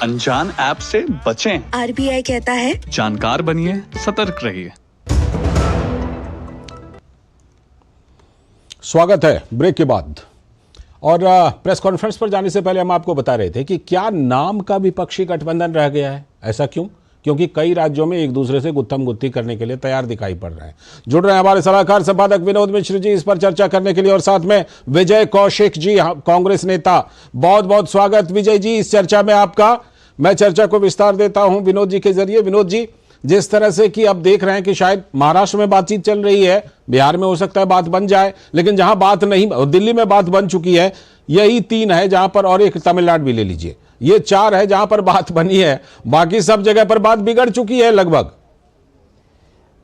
अनजान ऐप से बचें। आरबीआई कहता है जानकार बनिए, सतर्क रहिए। स्वागत है ब्रेक के बाद। और प्रेस कॉन्फ्रेंस पर जाने से पहले हम आपको बता रहे थे कि क्या नाम का विपक्षी गठबंधन रह गया है। ऐसा क्यों? क्योंकि कई राज्यों में एक दूसरे से गुत्थम गुत्थी करने के लिए तैयार दिखाई पड़ रहे हैं। जुड़ रहे हैं हमारे सलाहकार संपादक विनोद मिश्र जी इस पर चर्चा करने के लिए, और साथ में विजय कौशिक जी, कांग्रेस नेता। बहुत बहुत स्वागत विजय जी इस चर्चा में आपका। मैं चर्चा को विस्तार देता हूं विनोद जी के जरिए। विनोद जी, जिस तरह से कि अब देख रहे हैं कि शायद महाराष्ट्र में बातचीत चल रही है, बिहार में हो सकता है बात बन जाए, लेकिन जहां बात नहीं, दिल्ली में बात बन चुकी है, यही 3 है जहां पर, और एक तमिलनाडु भी ले लीजिए, ये 4 है जहां पर बात बनी है। बाकी सब जगह पर बात बिगड़ चुकी है लगभग।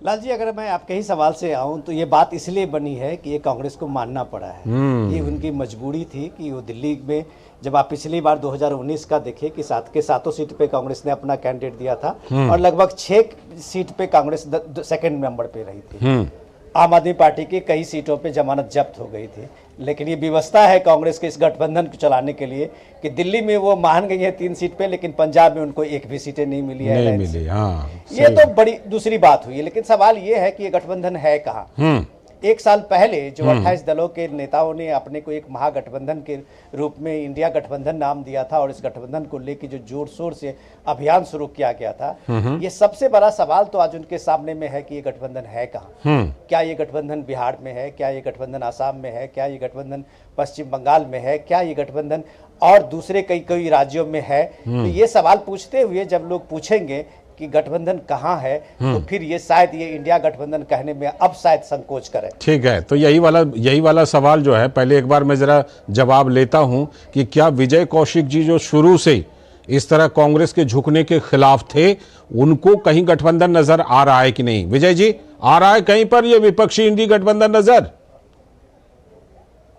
लाल जी, अगर मैं आपके ही सवाल से आऊं तो ये बात इसलिए बनी है कि ये कांग्रेस को मानना पड़ा है। ये उनकी मजबूरी थी कि वो दिल्ली में, जब आप पिछली बार 2019 का देखें कि 7 के 7 सीट पे कांग्रेस ने अपना कैंडिडेट दिया था और लगभग 6 सीट पे कांग्रेस सेकंड नंबर पे रही थी। आम आदमी पार्टी की कई सीटों पे जमानत जब्त हो गई थी, लेकिन ये व्यवस्था है कांग्रेस के इस गठबंधन को चलाने के लिए कि दिल्ली में वो मान गई है 3 सीट पे, लेकिन पंजाब में उनको एक भी सीटें नहीं मिली है। नहीं मिली, हाँ, ये तो बड़ी दूसरी बात हुई, लेकिन सवाल ये है कि ये गठबंधन है कहाँ। 1 साल पहले जो 28 दलों के नेताओं ने अपने को एक महागठबंधन के रूप में इंडिया गठबंधन नाम दिया था और इस गठबंधन को लेकर जो जोर शोर से अभियान शुरू किया गया था, ये सबसे बड़ा सवाल तो आज उनके सामने में है कि ये गठबंधन है कहाँ। क्या ये गठबंधन बिहार में है? क्या ये गठबंधन आसाम में है? क्या ये गठबंधन पश्चिम बंगाल में है? क्या ये गठबंधन और दूसरे कई राज्यों में है? तो ये सवाल पूछते हुए जब लोग पूछेंगे कि गठबंधन कहाँ है, तो फिर ये शायद ये इंडिया गठबंधन कहने में अब शायद संकोच करे। ठीक है, तो यही वाला सवाल जो है, पहले एक बार मैं जरा जवाब लेता हूं कि क्या विजय कौशिक जी जो शुरू से इस तरह कांग्रेस के झुकने के खिलाफ थे, उनको कहीं गठबंधन नजर आ रहा है कि नहीं? विजय जी, आ रहा है कहीं पर ये विपक्षी इंडी गठबंधन नजर?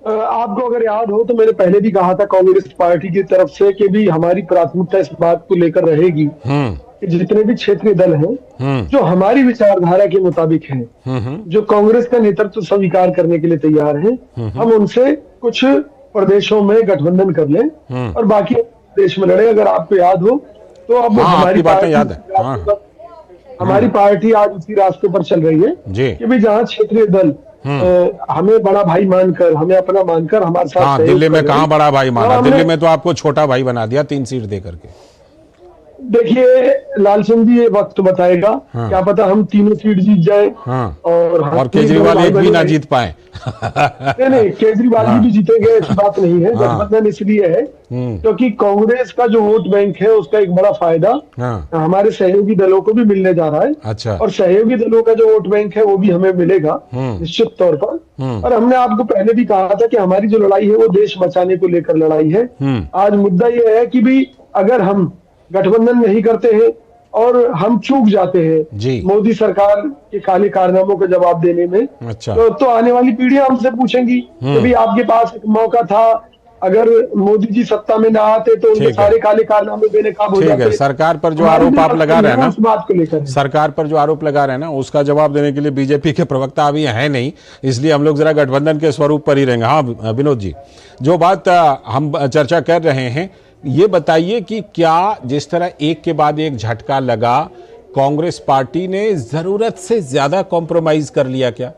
आपको अगर याद हो तो मैंने पहले भी कहा था कांग्रेस पार्टी की तरफ से कि भी हमारी प्राथमिकता इस बात को लेकर रहेगी कि जितने भी क्षेत्रीय दल हैं जो हमारी विचारधारा के मुताबिक हैं, जो कांग्रेस का नेतृत्व स्वीकार करने के लिए तैयार हैं, हम उनसे कुछ प्रदेशों में गठबंधन कर लें और बाकी देश में लड़े। अगर आपको याद हो तो अब हमारी बातें याद है, हमारी पार्टी आज उसी रास्ते पर चल रही है कि भी जहाँ क्षेत्रीय दल हमें बड़ा भाई मानकर, हमें अपना मानकर हमारे साथ। दिल्ली में कहाँ बड़ा भाई माना? दिल्ली में तो आपको छोटा भाई बना दिया 3 सीट दे करके। देखिए लालचंद जी, ये वक्त बताएगा। क्या पता हम तीनों सीट जीत जाए और केजरीवाल एक भी ना जीत पाए। नहीं, केजरीवाल जी भी जीतेंगे, ऐसी बात नहीं है। गठबंधन इसलिए है क्योंकि कांग्रेस का जो वोट बैंक है उसका एक बड़ा फायदा हमारे सहयोगी दलों को भी मिलने जा रहा है। अच्छा। और सहयोगी दलों का जो वोट बैंक है वो भी हमें मिलेगा निश्चित तौर पर। और हमने आपको पहले भी कहा था कि हमारी जो लड़ाई है वो देश बचाने को लेकर लड़ाई है। आज मुद्दा ये है कि भी अगर हम गठबंधन नहीं करते हैं और हम चूक जाते हैं मोदी सरकार के काले कारनामों का जवाब देने में, अच्छा। तो आने वाली पीढ़ियां हमसे पूछेंगी कि भी आपके पास एक मौका था, अगर मोदी जी सत्ता में ना आते तो उनके सारे काले कारनामे बेनकाब हो जाते। सरकार पर जो आरोप आप लगा रहे हैं ना, उस बात को लेकर सरकार पर जो आरोप लगा रहे हैं ना, उसका जवाब देने के लिए बीजेपी के प्रवक्ता अभी है नहीं, इसलिए हम लोग जरा गठबंधन के स्वरूप पर ही रहेंगे। हाँ विनोद जी, जो बात हम चर्चा कर रहे हैं, ये बताइए कि क्या जिस तरह एक के बाद एक झटका लगा, कांग्रेस पार्टी ने जरूरत से ज्यादा कॉम्प्रोमाइज कर लिया क्या?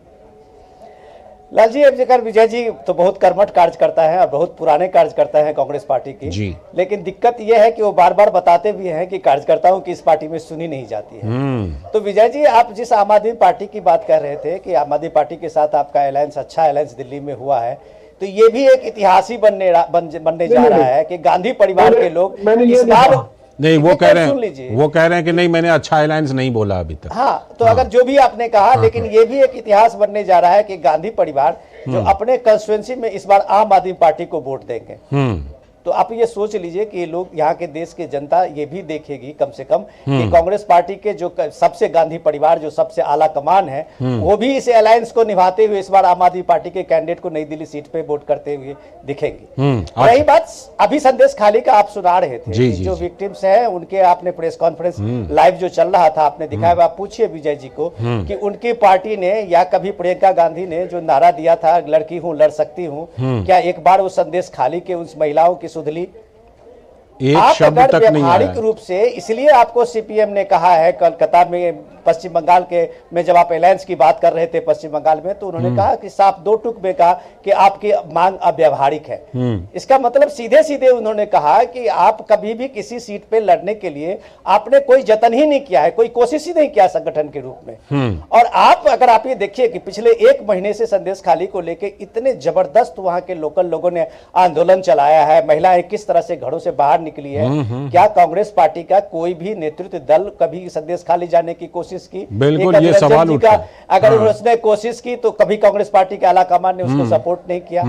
लाल जी, अब जगह विजय जी तो बहुत कर्मठ कार्यकर्ता है और बहुत पुराने कार्यकर्ता है कांग्रेस पार्टी की जी। लेकिन दिक्कत यह है कि वो बार बार बताते भी हैं कि कार्यकर्ताओं की इस पार्टी में सुनी नहीं जाती है। तो विजय जी, आप जिस आम आदमी पार्टी की बात कर रहे थे कि आम आदमी पार्टी के साथ आपका अलायंस, अच्छा अलायंस दिल्ली में हुआ है, तो ये भी एक इतिहास ही बनने जा रहा है कि गांधी परिवार के लोग इस बार नहीं, वो कह रहे हैं कि नहीं, मैंने अच्छा अलायंस नहीं बोला अभी तक। हाँ, तो अगर जो भी आपने कहा, लेकिन ये भी एक इतिहास बनने जा रहा है कि गांधी परिवार जो अपने कंस्टिट्यूएंसी में इस बार आम आदमी पार्टी को वोट देंगे। तो आप ये सोच लीजिए कि लोग, यहाँ के देश की जनता ये भी देखेगी कम से कम कि कांग्रेस पार्टी के जो सबसे गांधी परिवार, जो सबसे आला कमान है, वो भी इस अलायंस को निभाते हुए इस बार आम आदमी पार्टी के कैंडिडेट को नई दिल्ली सीट पे वोट करते हुए दिखेंगी। रही बात अभी संदेश खाली का, आप सुना रहे थे जो विक्टिम्स हैं उनके, आपने प्रेस कॉन्फ्रेंस लाइव जो चल रहा था आपने दिखाया, आप पूछिए विजय जी को कि उनकी पार्टी ने या कभी प्रियंका गांधी ने जो नारा दिया था, लड़की हूं लड़ सकती हूं, क्या एक बार वो संदेश खाली के उस महिलाओं की सुधली? एक आप शब्द अगर तक नहीं व्यावहारिक आया। रूप से, इसलिए आपको सीपीएम ने कहा है कोलकाता में, पश्चिम बंगाल के में जब आप अलायंस की बात कर रहे थे पश्चिम बंगाल में, तो उन्होंने कहा कि साफ दो टूक में कहा कि आपकी मांग अव्यावहारिक है। इसका मतलब सीधे सीधे उन्होंने कहा कि आप कभी भी किसी सीट पे लड़ने के लिए आपने कोई जतन ही नहीं किया है, कोई कोशिश ही नहीं किया संगठन के रूप में। और आप अगर आप ये देखिए कि पिछले एक महीने से संदेश खाली को लेकर इतने जबरदस्त वहां के लोकल लोगों ने आंदोलन चलाया है, महिलाएं किस तरह से घरों से बाहर निकली है, क्या कांग्रेस पार्टी का कोई भी नेतृत्व दल कभी संदेश खाली जाने की कोशिश की? बिल्कुल, एक ये रंजन सवाल जी उठा। का अगर उसने कोशिश की तो कभी कांग्रेस पार्टी के आला कमान ने उसको सपोर्ट नहीं किया।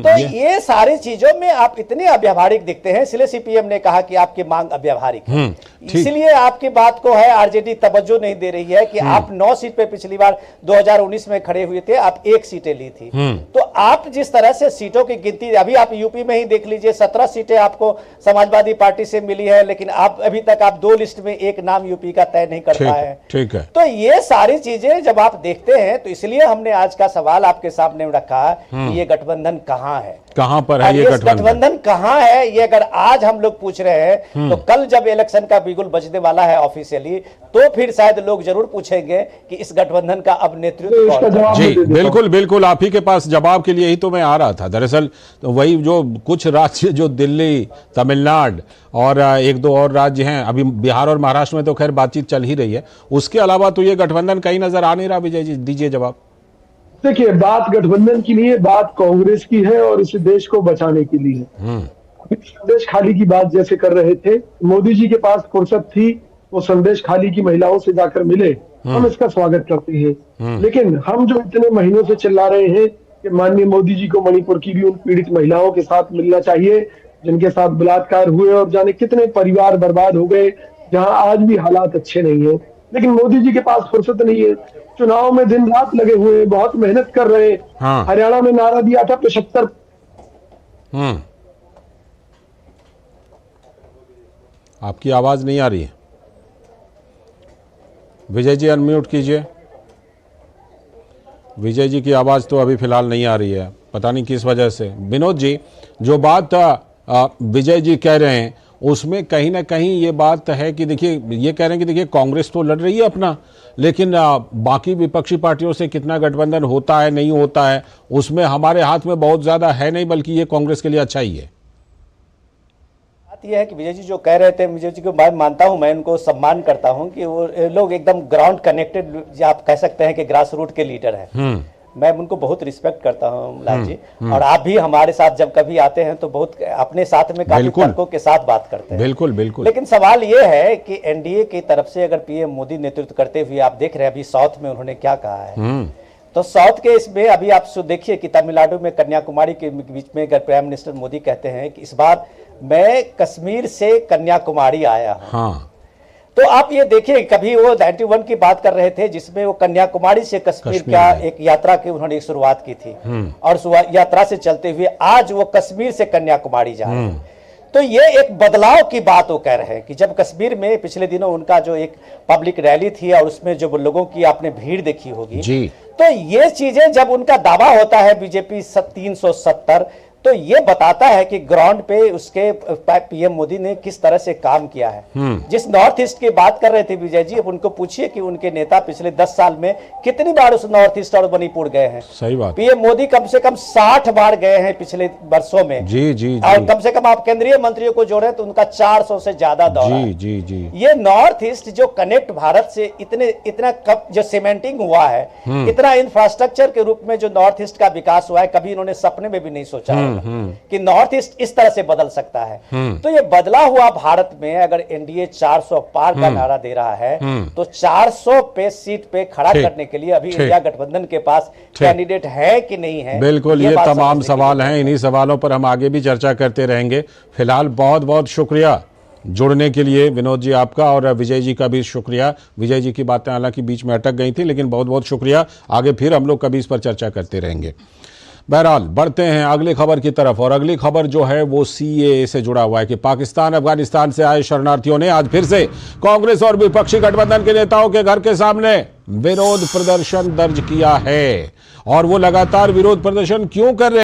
तो ये सारी चीजों में आप इतने अव्यावहारिक दिखते हैं, इसलिए सीपीएम ने कहा कि आपकी मांग अव्यावहारिक है। इसलिए आपकी बात को है आरजेडी तवज्जो नहीं दे रही है कि आप 9 सीट पे पिछली बार 2019 में खड़े हुए थे, आप 1 सीटें ली थी। तो आप जिस तरह से सीटों की गिनती, अभी आप यूपी में ही देख लीजिए, 17 सीटें आपको समाजवादी पार्टी से मिली है, लेकिन आप अभी तक आप 2 लिस्ट में एक नाम यूपी का तय नहीं कर पाए हैं। ठीक है। तो ये सारी चीजें जब आप देखते हैं, तो इसलिए हमने आज का सवाल आपके सामने रखा कि ये गठबंधन कहां है, कहां पर है ये गठबंधन कहां है? ये अगर आज हम लोग पूछ रहे हैं, तो कल जब इलेक्शन का बिगुल बजने वाला है ऑफिशियली, तो फिर शायद लोग जरूर पूछेंगे कि इस गठबंधन का अब नेतृत्व कौन है? जी बिल्कुल बिल्कुल, आप ही के पास जवाब के लिए ही तो मैं आ रहा था। दरअसल तो वही जो कुछ राज्य जो दिल्ली, तमिलनाडु और 1-2 और राज्य हैं, अभी बिहार और महाराष्ट्र में तो खैर बातचीत चल ही रही है, उसके अलावा तो ये गठबंधन कहीं नजर आ नहीं रहा। विजय जी दीजिए जवाब। देखिए, बात गठबंधन की नहीं है, बात कांग्रेस की है और इस देश को बचाने के लिए। संदेश खाली की बात जैसे कर रहे थे, मोदी जी के पास फुर्सत थी, वो संदेश खाली की महिलाओं से जाकर मिले, हम इसका स्वागत करते हैं। लेकिन हम जो इतने महीनों से चिल्ला रहे हैं कि माननीय मोदी जी को मणिपुर की भी उन पीड़ित महिलाओं के साथ मिलना चाहिए जिनके साथ बलात्कार हुए और जाने कितने परिवार बर्बाद हो गए, जहां आज भी हालात अच्छे नहीं है। लेकिन मोदी जी के पास फुर्सत नहीं है, चुनाव में दिन रात लगे हुए हैं, बहुत मेहनत कर रहे हैं। हाँ। हरियाणा में नारा दिया था 75। आपकी आवाज नहीं आ रही है, विजय जी अनम्यूट कीजिए। विजय जी की आवाज तो अभी फिलहाल नहीं आ रही है, पता नहीं किस वजह से। विनोद जी, जो बात विजय जी कह रहे हैं उसमें कहीं ना कहीं ये बात है कि देखिए, ये कह रहे हैं कि देखिए कांग्रेस तो लड़ रही है अपना, लेकिन बाकी विपक्षी पार्टियों से कितना गठबंधन होता है नहीं होता है उसमें हमारे हाथ में बहुत ज्यादा है नहीं, बल्कि ये कांग्रेस के लिए अच्छा ही है। बात यह है कि विजय जी जो कह रहे थे, विजय जी को मैं मानता हूं, मैं उनको सम्मान करता हूं कि वो लोग एकदम ग्राउंड कनेक्टेड, आप कह सकते हैं कि ग्रास रूट के लीडर हैं। मैं उनको बहुत रिस्पेक्ट करता हूं लाल जी, और आप भी हमारे साथ जब कभी आते हैं तो बहुत अपने साथ में काफी तर्कों के साथ बात करते हैं। बिल्कुल बिल्कुल। लेकिन सवाल ये है कि एनडीए की तरफ से अगर पीएम मोदी नेतृत्व करते हुए, आप देख रहे हैं अभी साउथ में उन्होंने क्या कहा है। तो साउथ के इसमें अभी आप देखिए कि तमिलनाडु में कन्याकुमारी के बीच में अगर प्राइम मिनिस्टर मोदी कहते हैं कि इस बार मैं कश्मीर से कन्याकुमारी आया हूं। हाँ। तो आप ये देखिए, कभी वो 91 की बात कर रहे थे जिसमें वो कन्याकुमारी से कश्मीर का एक यात्रा की उन्होंने शुरुआत की थी, और यात्रा से चलते हुए आज वो कश्मीर से कन्याकुमारी जा रहे हैं। तो ये एक बदलाव की बात वो कह रहे हैं कि जब कश्मीर में पिछले दिनों उनका जो एक पब्लिक रैली थी और उसमें जो लोगों की आपने भीड़ देखी होगी जी, तो ये चीजें जब उनका दावा होता है बीजेपी 370, तो ये बताता है कि ग्राउंड पे उसके पीएम मोदी ने किस तरह से काम किया है। जिस नॉर्थ ईस्ट की बात कर रहे थे विजय जी, उनको पूछिए कि उनके नेता पिछले 10 साल में कितनी बार उस नॉर्थ ईस्ट और मणिपुर गए हैं। सही बात। पीएम मोदी कम से कम 60 बार गए हैं पिछले वर्षों में। जी जी जी। और कम से कम आप केंद्रीय मंत्रियों को जोड़े तो उनका 400 से ज्यादा दौरा है। जी जी। ये नॉर्थ ईस्ट जो कनेक्ट भारत से इतना जो सीमेंटिंग हुआ है, इतना इंफ्रास्ट्रक्चर के रूप में जो नॉर्थ ईस्ट का विकास हुआ है, कभी इन्होंने सपने में भी नहीं सोचा कि नॉर्थ ईस्ट इस तरह से बदल सकता है। तो ये बदला हुआ भारत में अगर एनडीए 400 पार का नारा दे रहा है, तो 400 पे सीट पे खड़ा करने के लिए अभी इंडिया गठबंधन के पास कैंडिडेट है कि नहीं है। बिल्कुल, ये तमाम सवाल हैं, इन्हीं सवालों पर हम आगे भी चर्चा करते रहेंगे। फिलहाल बहुत बहुत शुक्रिया जुड़ने के लिए विनोद जी आपका, और विजय जी का भी शुक्रिया। विजय जी की बातें हालांकि बीच में अटक गई थी, लेकिन बहुत बहुत शुक्रिया। आगे फिर हम लोग कभी इस पर चर्चा करते रहेंगे। बहरहाल बढ़ते हैं अगली खबर की तरफ, और अगली खबर जो है वो सीएए से जुड़ा हुआ है कि पाकिस्तान अफगानिस्तान से आए शरणार्थियों ने आज फिर से कांग्रेस और विपक्षी गठबंधन के नेताओं के घर के सामने विरोध प्रदर्शन दर्ज किया है। और वो लगातार विरोध प्रदर्शन क्यों कर रहे हैं?